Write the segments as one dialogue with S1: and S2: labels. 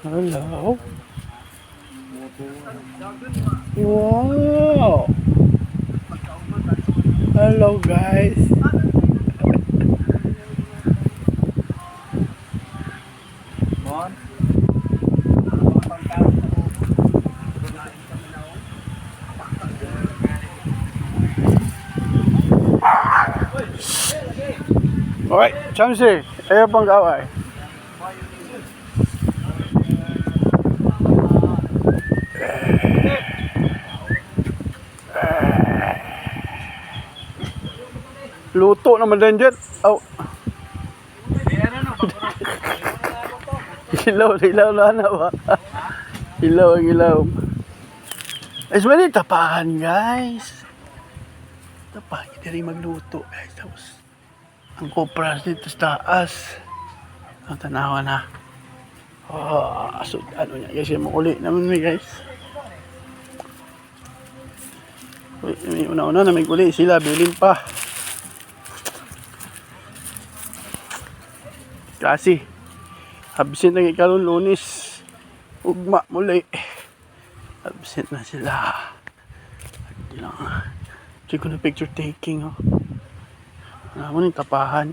S1: Hello. Wow. Hello guys. Alright, Chamsi, ayaw pang kaway. Luto naman din dyan. Oh. Ilaw na ba? Ilaw. Is mali tapahan guys. Tapahan kita rin magluto guys. Tapos ang kopras dito sa taas. Ang tanawa na. So, ano niya guys, yung uli naman guys. May una-una na may uli sila, bilin pa. Kasi absent na ikaroon Lunes, ugma muli, absent na sila. Hindi lang check ko na picture taking. Ano mo yung tapahan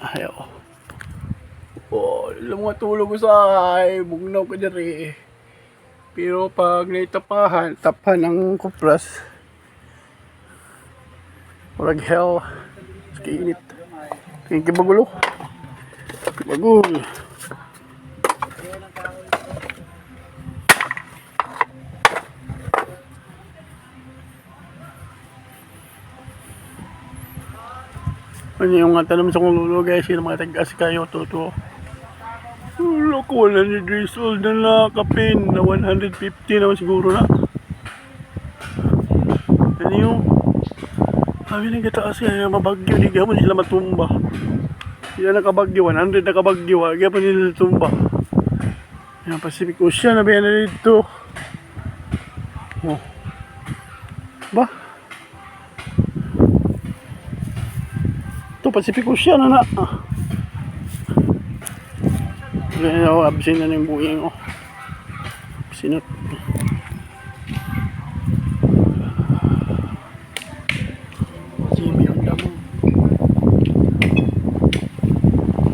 S1: ayaw. Alam mo tulog ko sa ay bugnaw ko dyan. Pero pag naitapahan ng kupras orag hell kainit. Kaya kibagulo. Bagul. Ano yung nga tanong sa kong lulo guys, yung mga tagas kayo, totoo. Ulo ko, 100 years old na nakapin, na 150 naman siguro na. Ano yung sabi ng kataas kaya mabagyo, di gapon sila matumba. Sila nakabagyo, 100 nakabagyo, gapon nila tumba. Yan, Pacific Ocean na ba yan na dito? Oh. Ba? Ito, Pacific Ocean na. Kaya ako, absent na yung buhing. Sinot.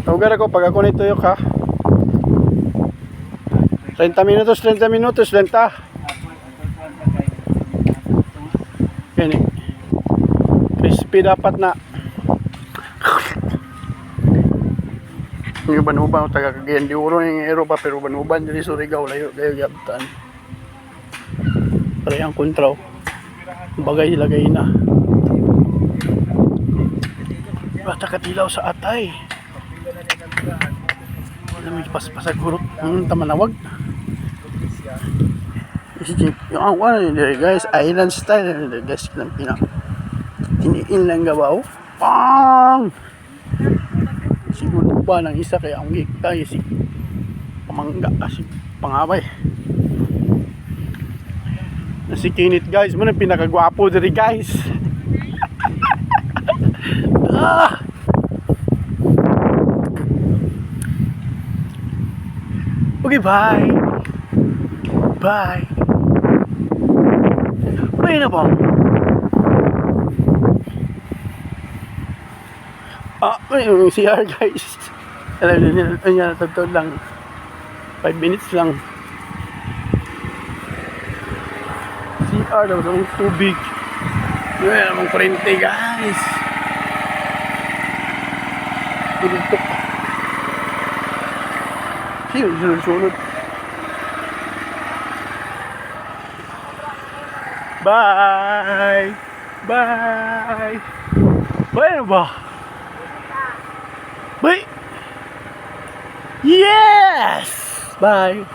S1: Tawagan ako pag ako nito yung ka 30 minutos lenta. Yan eh, crispy dapat na. Yung banuban taga Cagayan de Oro yung ero pa, pero banuban dili Surigao layo kayo yabtan pare ang kontraw bagay lagay na basta katilaw sa atay. May paspasag hurot tamanawag. Yung ang ano guys, island style guys, lang tiniin lang gabaw pang siguro ba ng isa kaya ang tayo si pamangga kasi pangabay na si Kinit guys mo na pinakagwapo diri guys. Okay, bye na ba? Yung CR guys, alam niya natutod lang 5 minutes lang. CR daw sa tubig. Yun namang kurente guys. Tutok. Sino sunod? Bye. Bueno ba? Bye. Yes. Bye.